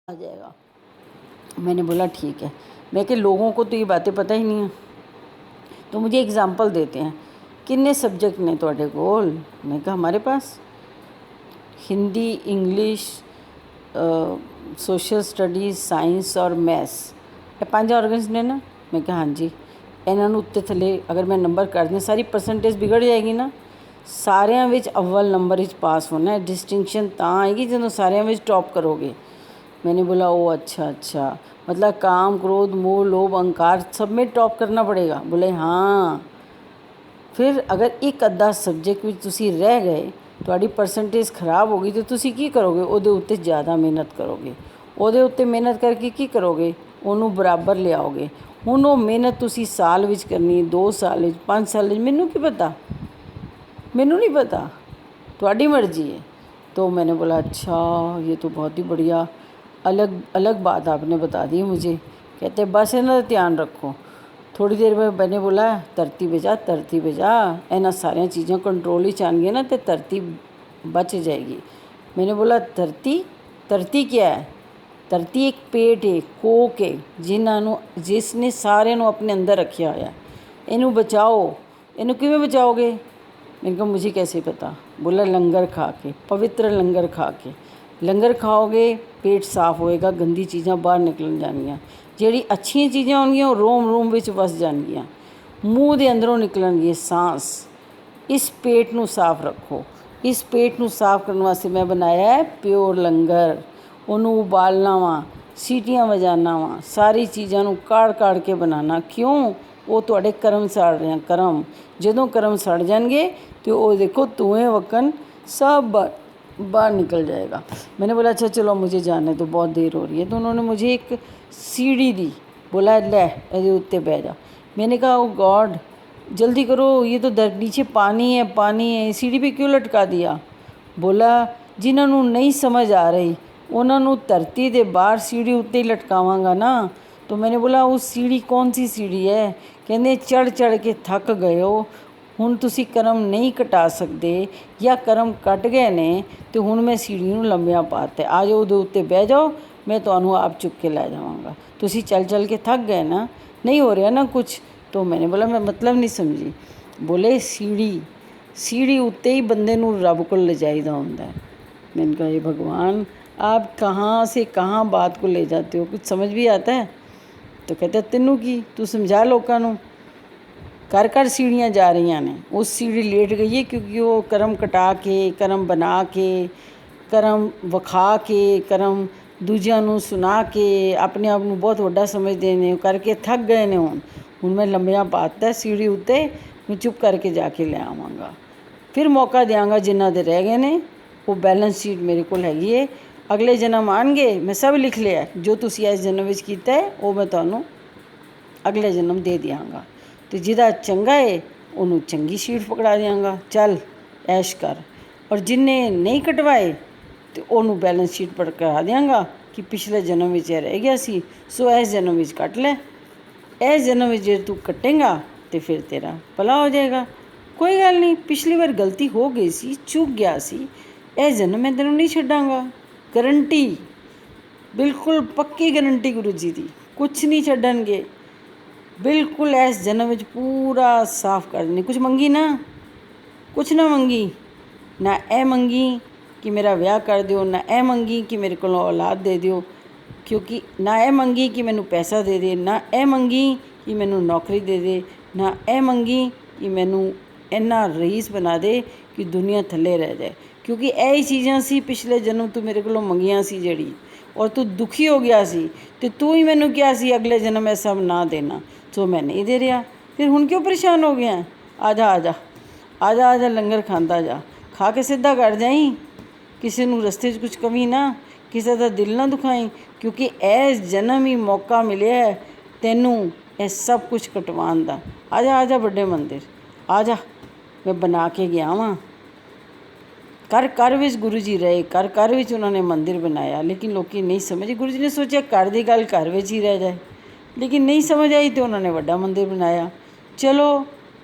आ जाएगा। मैंने बोला ठीक है। मैं कि लोगों को तो ये बातें पता ही नहीं है, तो मुझे एग्जांपल देते हैं। कितने सब्जेक्ट ने ਤੁਹਾਡੇ ਕੋਲ? मैं कहा हमारे पास Hindi, English, social studies, science और मैथ्स, ये 5 ऑर्गन्स ने ना। मैं कहा हाँ जी। ਇਹਨਾਂ ਨੂੰ ਉੱਤੇ ਥੱਲੇ ਅਗਰ ਮੈਂ ਨੰਬਰ ਕਰ ਦਿਆਂ ਸਾਰੀ ਪਰਸੈਂਟੇਜ ਵਿਗੜ ਜਾਏਗੀ ਨਾ। ਸਾਰਿਆਂ ਵਿੱਚ ਅव्वल ਨੰਬਰ ਵਿੱਚ ਪਾਸ ਹੋਣਾ ਹੈ। डिस्टिंक्शन ਤਾਂ आएगी ਜਦੋਂ ਸਾਰਿਆਂ ਵਿੱਚ टॉप करोगे। मैंने बोला ओ अच्छा, मतलब काम, क्रोध, मोह, लोभ, अहंकार सब में टॉप करना पड़ेगा? बोले हाँ। फिर अगर एक अद्धा सब्जेक्ट ਵਿੱਚ ਤੁਸੀਂ ਰਹਿ ਗਏ, ਤੁਹਾਡੀ ਪਰਸੈਂਟੇਜ ਖਰਾਬ ਹੋ ਗਈ, ਤਾਂ ਤੁਸੀਂ ਕੀ ਕਰੋਗੇ? ਉਹਦੇ ਉੱਤੇ ਜ਼ਿਆਦਾ ਮਿਹਨਤ ਕਰੋਗੇ। ਉਹਦੇ ਉੱਤੇ ਮਿਹਨਤ ਕਰਕੇ ਕੀ ਕਰੋਗੇ? ਉਹਨੂੰ ਬਰਾਬਰ ਲਿਆਓਗੇ। ਹੁਣ ਉਹ ਮਿਹਨਤ ਤੁਸੀਂ ਸਾਲ ਵਿੱਚ ਕਰਨੀ, 2 ਸਾਲ ਵਿੱਚ, 5 ਸਾਲ ਵਿੱਚ, ਮੈਨੂੰ ਕੀ ਪਤਾ, ਮੈਨੂੰ नहीं पता, ਤੁਹਾਡੀ मर्जी है। तो मैंने बोला अच्छा, ये तो बहुत ही बढ़िया अलग बात आपने बता दी मुझे। कहते बस इन्हां दा ध्यान रखो। थोड़ी देर में मैंने बोला धरती पे जा, इन्हां सारियां चीज़ां कंट्रोल ही आउणगीआं ना, तो धरती बच जाएगी। मैंने बोला धरती क्या है? धरती एक पेट है, कोक है, जिसने सारे नूं अपने अंदर रखा होया। इनू बचाओ। इनू किवें बचाओगे? मैंने कहा मुझे कैसे पता। बोला लंगर खा के, पवित्र लंगर खा के। लंगर खाओगे पेट साफ होएगा, गंदी चीज़ां बाहर निकल जाएंगियां, ਜਿਹੜੀ ਅੱਛੀਆਂ ਚੀਜ਼ਾਂ ਹੋਣਗੀਆਂ ਉਹ ਰੋਮ ਵਿੱਚ ਵਸ ਜਾਣਗੀਆਂ, ਮੂੰਹ ਦੇ ਅੰਦਰੋਂ ਨਿਕਲਣਗੀਆਂ सांस। इस पेट ਨੂੰ ਸਾਫ਼ ਰੱਖੋ। इस पेट ਨੂੰ ਸਾਫ਼ ਕਰਨ ਵਾਸਤੇ ਮੈਂ ਬਣਾਇਆ ਹੈ ਪਿਓਰ ਲੰਗਰ। ਉਹਨੂੰ ਉਬਾਲਣਾ ਵਾ, ਸੀਟੀਆਂ ਵਜਾਣਾ ਵਾ, ਸਾਰੀ ਚੀਜ਼ਾਂ ਨੂੰ ਕਾੜ ਕੇ ਬਣਾਉਣਾ। ਕਿਉਂ? ਉਹ ਤੁਹਾਡੇ ਕਰਮ ਸੜ ਰਹੇ ਆ। ਕਰਮ ਜਦੋਂ ਕਰਮ ਸੜ ਜਾਣਗੇ तो वो देखो धुएँ वक्कन सब बाहर निकल जाएगा। मैंने बोला अच्छा चलो मुझे जाने तो बहुत देर हो रही है। तो उन्होंने मुझे एक सीढ़ी दी, बोला ले ये उत्ते बह जा। मैंने कहा ओ गॉड जल्दी करो, ये तो नीचे पानी है, सीढ़ी पे क्यों लटका दिया? बोला जिन्होंने नहीं समझ आ रही उन्होंने धरती के बाहर सीढ़ी उत्ते ही लटकावांगा ना। तो मैंने बोला वो सीढ़ी कौन सी सीढ़ी है? कहते चढ़ के थक गए हो, ਹੁਣ ਤੁਸੀਂ ਕਰਮ ਨਹੀਂ ਘਟਾ ਸਕਦੇ ਜਾਂ ਕਰਮ ਕੱਟ ਗਏ ਨੇ, ਤੇ ਹੁਣ ਮੈਂ ਸੀੜੀ ਨੂੰ ਲੰਬਿਆਂ ਪਾਤਾ। ਆ ਜਾਓ ਉਹਦੇ ਉੱਤੇ ਬਹਿ ਜਾਓ, ਮੈਂ ਤੁਹਾਨੂੰ ਆਪ ਚੁੱਕ ਕੇ ਲੈ ਜਾਵਾਂਗਾ। ਤੁਸੀਂ ਚੱਲ ਕੇ ਥੱਕ ਗਏ ਨਾ, नहीं हो रहा ना कुछ। तो मैंने बोला मैं मतलब नहीं समझी। बोले सीढ़ी उत्ते ही बंदे नूं रब को ले जाईदा हुंदा है। मैंने कहा ये भगवान आप कहाँ से कहाँ बात को ले जाते हो, कुछ समझ भी आता है? तो कहते तेनू की, तू समझा लोगों नूं। कर सीढ़ियाँ जा रही ने, उस सीढ़ी लेट गई है क्योंकि वो कर्म कटा के, कर्म बना के, कर्म विखा के, कर्म दूजिਆਂ ਨੂੰ सुना के अपने आप ਨੂੰ बहुत ਵੱਡਾ समझते ने करके थक गए ने। ਹੁਣ मैं लंबियां पाता सीढ़ी उत्ते, मैं चुप करके जाके ले आवांगा। फिर मौका देंगा जिन्हों दे रह गए ने, वो बैलेंस शीट मेरे को हैगी है। अगले जन्म आएंगे मैं सब लिख लिया, जो तुसी इस जन्म विच कीता है वो मैं तुहानू अगले जन्म दे दियांगा। तो जिहदा चंगा है उन्होंने चंगी सीट पकड़ा देंगा, चल ऐश कर। और जिन्हें नहीं कटवाए तो उन्होंने बैलेंस शीट पकड़ा देंगा कि पिछले जन्म में रह गया सी, सो इस जन्म में कट ले। इस जन्म में जो तू कटेगा तो फिर तेरा भला हो जाएगा। कोई गल नहीं, पिछली बार गलती हो गई सी, चूक गया सी, इस जन्म में तेनों नहीं छड्डांगा। गारंटी, बिल्कुल पक्की गारंटी गुरु जी की, कुछ नहीं छड्डणगे। बिल्कुल इस जन्म में पूरा साफ कर देने। कुछ मंगी ना, कुछ ना मंगी ना, ए मंगी कि मेरा विआह कर दिओ, ना ए मंगी कि मेरे को औलाद दे दिओ, क्योंकि ना ए मंगी कि मैनू पैसा दे दे, ना ए मंगी कि मैनू नौकरी दे दे, ना ए मंगी कि मैनू इन्ना रईस बना दे कि दुनिया थल्ले रह जाए। क्योंकि यही चीज़ां सी पिछले जन्म तू मेरे को मंगियां सी जड़ी, और तू दुखी हो गया सी, तो तू ही मैनू क्या सी अगले जन्म में सब ना देना, तो मैं नहीं दे रहा। फिर हुण क्यों परेशान हो गया? आ जा लंगर खांदा जा, खा के सीधा कर जाई। किसी नूं रस्ते 'च कुछ कमी ना, किसी का दिल ना दुखाई, क्योंकि इस जन्म ही मौका मिले है तैनू यह सब कुछ कटवान दा। आ जा बड़े मंदिर आ जा, मैं बना के गया वहाँ। कर विच गुरु जी रहे, कर विच उन्होंने मंदिर बनाया, लेकिन लोग नहीं समझे। गुरु जी ने सोचा घर की गल घर विच ही रह जाए, लेकिन नहीं समझ आई तो उन्होंने बड़ा मंदिर बनाया। चलो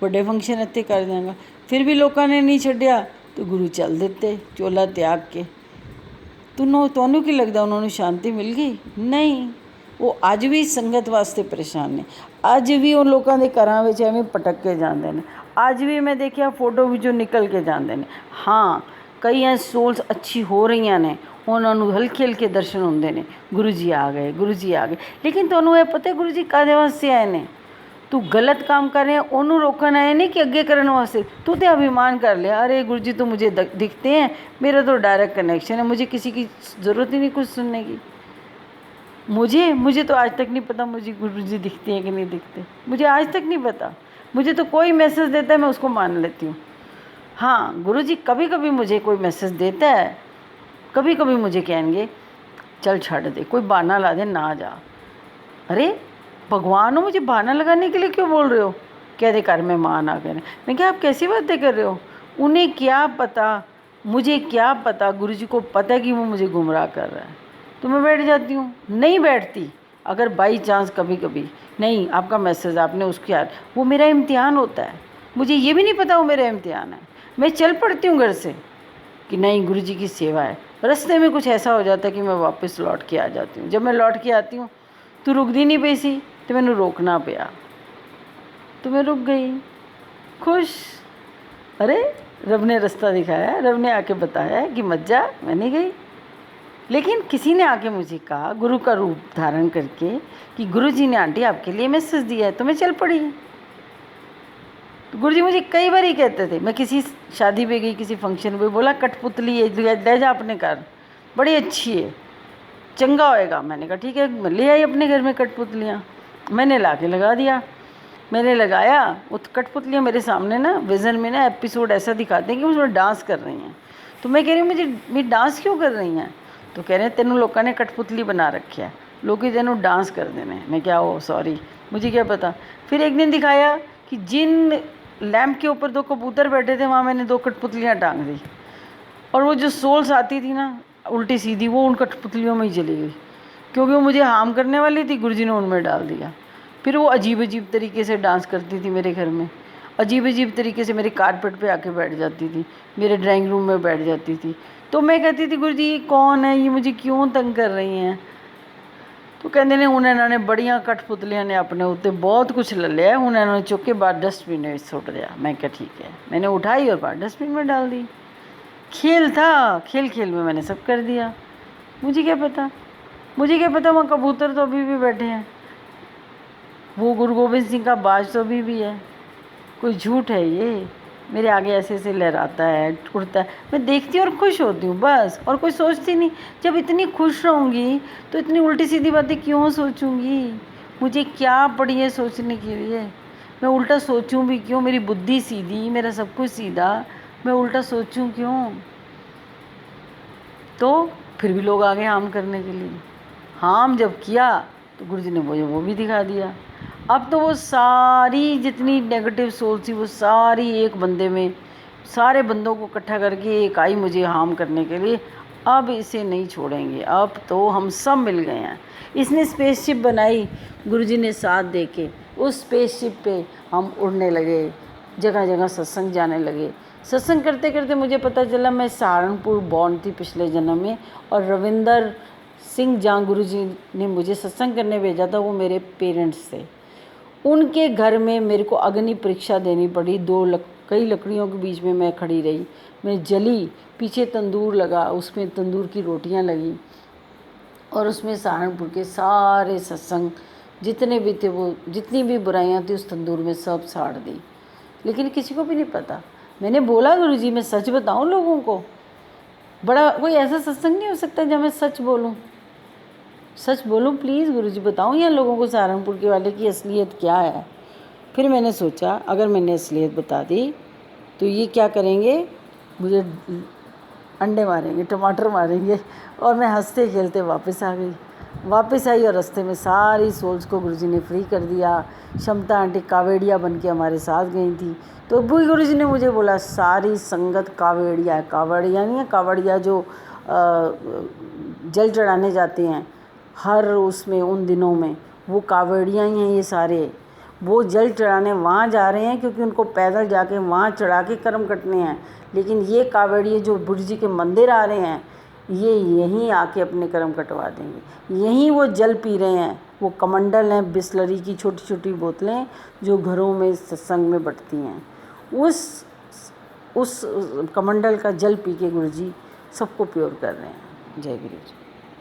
बड़े फंक्शन इत्थे कर देंगे। फिर भी लोगों ने नहीं छड्डिया तो गुरु चल देते चोला त्याग के। ਤੁਹਾਨੂੰ ਕੀ ਲੱਗਦਾ ਉਹਨਾਂ ਨੂੰ ਸ਼ਾਂਤੀ ਮਿਲ ਗਈ? ਨਹੀਂ, ਉਹ ਅੱਜ ਵੀ ਸੰਗਤ ਵਾਸਤੇ ਪਰੇਸ਼ਾਨ ਨੇ। ਅੱਜ ਵੀ ਉਹ ਲੋਕਾਂ ਦੇ ਘਰਾਂ ਵਿੱਚ ਐਵੇਂ ਭਟਕ ਕੇ ਜਾਂਦੇ ਨੇ। ਅੱਜ ਵੀ ਮੈਂ ਦੇਖਿਆ ਫੋਟੋ ਵਿੱਚੋਂ ਨਿਕਲ ਕੇ ਜਾਂਦੇ ਨੇ। ਹਾਂ, ਕਈ ਐ ਸੋਲਸ ਅੱਛੀ ਹੋ ਰਹੀਆਂ ਨੇ, ਉਹਨਾਂ ਨੂੰ ਹਲਕੇ ਹਲਕੇ ਦਰਸ਼ਨ ਹੁੰਦੇ ਨੇ, ਗੁਰੂ ਜੀ ਆ ਗਏ, ਗੁਰੂ ਜੀ ਆ ਗਏ। ਲੇਕਿਨ ਤੁਹਾਨੂੰ ਇਹ ਪਤਾ ਗੁਰੂ ਜੀ ਕਾਹਦੇ ਵਾਸਤੇ ਆਏ ਨੇ? ਤੂੰ ਗਲਤ काम कर रहे हैं ਉਹਨੂੰ रोकना है नहीं कि अगे करने वास्ते। तू तो अभिमान कर लिया, अरे गुरु जी तो मुझे दिखते हैं, मेरा तो डायरेक्ट कनेक्शन है, मुझे किसी की ज़रूरत ही नहीं कुछ सुनने की। मुझे तो आज तक नहीं पता मुझे गुरु जी दिखते हैं कि नहीं दिखते, मुझे आज तक नहीं पता। मुझे तो कोई मैसेज देता है मैं उसको मान लेती हूँ। हाँ, गुरु जी कभी कभी मुझे कोई मैसेज देता है, कभी कभी मुझे कहेंगे चल छड़ दे, कोई बहाना ला दे, ना जा। अरे भगवान हो, मुझे बहाना लगाने के लिए क्यों बोल रहे हो? कहते घर मेहमान आ गए। मैं क्या आप कैसी बातें कर रहे हो? उन्हें क्या पता, मुझे क्या पता। गुरु जी को पता है कि वो मुझे गुमराह कर रहा है। तो मैं बैठ जाती हूँ, नहीं बैठती। अगर बाई चांस कभी कभी नहीं आपका मैसेज आपने उसके यार, वो मेरा इम्तिहान होता है, मुझे ये भी नहीं पता वो मेरा इम्तिहान है। मैं चल पड़ती हूँ घर से कि नहीं गुरु जी की सेवा है। रास्ते में कुछ ऐसा हो जाता है कि मैं वापस लौट के आ जाती हूँ। जब मैं लौट के आती हूँ तो रुकदी नहीं पई सी, तो मैंने रोकना पिया, तो मैं रुक गई खुश। अरे रब ने रास्ता दिखाया, रब ने आके बताया कि मत जा, मैं नहीं गई। लेकिन किसी ने आके मुझे कहा गुरु का रूप धारण करके कि गुरु जी ने आंटी आपके लिए मैसेज दिया है, तो मैं चल पड़ी। तो गुरु जी मुझे कई बार ही कहते थे, मैं किसी शादी पे गई, किसी फंक्शन पे, बोला कठपुतली है ले जा अपने घर, बड़ी अच्छी है, चंगा होएगा। मैंने कहा ठीक है, मैं ले आई अपने घर में कठपुतलियाँ, मैंने ला के लगा दिया। मैंने लगाया, वो कठपुतलियाँ मेरे सामने ना विज़न में ना एपिसोड ऐसा दिखाते हैं कि उसमें डांस कर रही हैं। तो मैं कह रही हूँ मैं डांस क्यों कर रही हैं? तो कह रहे हैं तेनों लोगों ने कठपुतली बना रखी है, लोग तेनों डांस कर देने। मैं क्या हो सॉरी, मुझे क्या पता। फिर एक दिन दिखाया कि जिन लैंप के ऊपर 2 कबूतर बैठे थे वहाँ मैंने 2 कठपुतलियाँ टांग दी, और वो जो सोल्स आती थी ना उल्टी सीधी, वो उन कठपुतलियों में ही चली गई, क्योंकि वो मुझे हार्म करने वाली थी, गुरुजी ने उनमें डाल दिया। फिर वो अजीब अजीब तरीके से डांस करती थी मेरे घर में, अजीब अजीब तरीके से मेरे कारपेट पे आके बैठ जाती थी, मेरे ड्राइंग रूम में बैठ जाती थी। तो मैं कहती थी गुरुजी ये कौन है, ये मुझे क्यों तंग कर रही हैं? तो कहते ने हूँ इन्होंने बड़िया कठपुतलियाँ ने अपने उत्ते बहुत कुछ ले लिया, हूँ इन्होंने चुक के बाहर डस्टबिन में सुट दिया। मैं क्या ठीक है, मैंने उठाई और बाहर डस्टबिन में डाल दी। खेल था, खेल खेल में मैंने सब कर दिया। मुझे क्या पता, मुझे क्या पता वहाँ कबूतर तो अभी भी बैठे हैं, वो गुरु गोबिंद सिंह का बाज तो अभी भी है। कोई झूठ है ये, मेरे आगे ऐसे ऐसे लहराता है, उड़ता है, मैं देखती हूँ और खुश होती हूँ बस, और कोई सोचती नहीं। जब इतनी खुश रहूँगी तो इतनी उल्टी सीधी बातें क्यों सोचूँगी? मुझे क्या पड़ी है सोचने के लिए? मैं उल्टा सोचूँ भी क्यों? मेरी बुद्धि सीधी, मेरा सब कुछ सीधा, मैं उल्टा सोचूँ क्यों? तो फिर भी लोग आगे हार्म करने के लिए। हार्म जब किया तो गुरुजी ने मुझे वो भी दिखा दिया। अब तो वो सारी जितनी नेगेटिव सोच थी वो सारी एक बंदे में, सारे बंदों को इकट्ठा करके एक आई मुझे हार्म करने के लिए। अब इसे नहीं छोड़ेंगे, अब तो हम सब मिल गए हैं। इसने स्पेसशिप बनाई, गुरुजी ने साथ दे के उस स्पेसशिप पे हम उड़ने लगे, जगह जगह सत्संग जाने लगे। सत्संग करते करते मुझे पता चला मैं सहारनपुर बॉर्न थी पिछले जन्म में, और रविंदर सिंह जहाँ गुरुजी ने मुझे सत्संग करने भेजा था वो मेरे पेरेंट्स थे। उनके घर में मेरे को अग्नि परीक्षा देनी पड़ी। कई लकड़ियों के बीच में मैं खड़ी रही, मैं जली, पीछे तंदूर लगा, उसमें तंदूर की रोटियां लगी, और उसमें सहारनपुर के सारे सत्संग जितने भी थे, वो जितनी भी बुराइयां थी उस तंदूर में सब साड़ दी। लेकिन किसी को भी नहीं पता। मैंने बोला गुरुजी मैं सच बताऊं लोगों को, बड़ा कोई ऐसा सत्संग नहीं हो सकता जहाँ मैं सच बोलूं, सच बोलूं प्लीज़ गुरुजी बताऊं यहाँ लोगों को सहारनपुर के वाले की असलियत क्या है। फिर मैंने सोचा अगर मैंने असलियत बता दी तो ये क्या करेंगे, मुझे अंडे मारेंगे, टमाटर मारेंगे। और मैं हंसते खेलते वापस आ गई, वापस आई, और रास्ते में सारी सोल्स को गुरुजी ने फ्री कर दिया। क्षमता आंटी कावेड़िया बन के हमारे साथ गई थी, तो भी गुरुजी ने मुझे बोला सारी संगत कावेड़िया है। कावड़िया नहीं है, कावड़िया जो जल चढ़ाने जाते हैं हर उसमें उन दिनों में, वो कावड़ियाँ ही हैं ये सारे। वो जल चढ़ाने वहाँ जा रहे हैं क्योंकि उनको पैदल जाके वहाँ चढ़ा के कर्म कटने हैं। लेकिन ये कावड़िए जो गुरुजी के मंदिर आ रहे हैं, ये यहीं आके अपने कर्म कटवा देंगे। यहीं वो जल पी रहे हैं, वो कमंडल हैं, बिसलरी की छोटी छोटी बोतलें जो घरों में सत्संग में बटती हैं, उस कमंडल का जल पी के गुरु जी सबको प्योर कर रहे हैं। जय गुरु जी।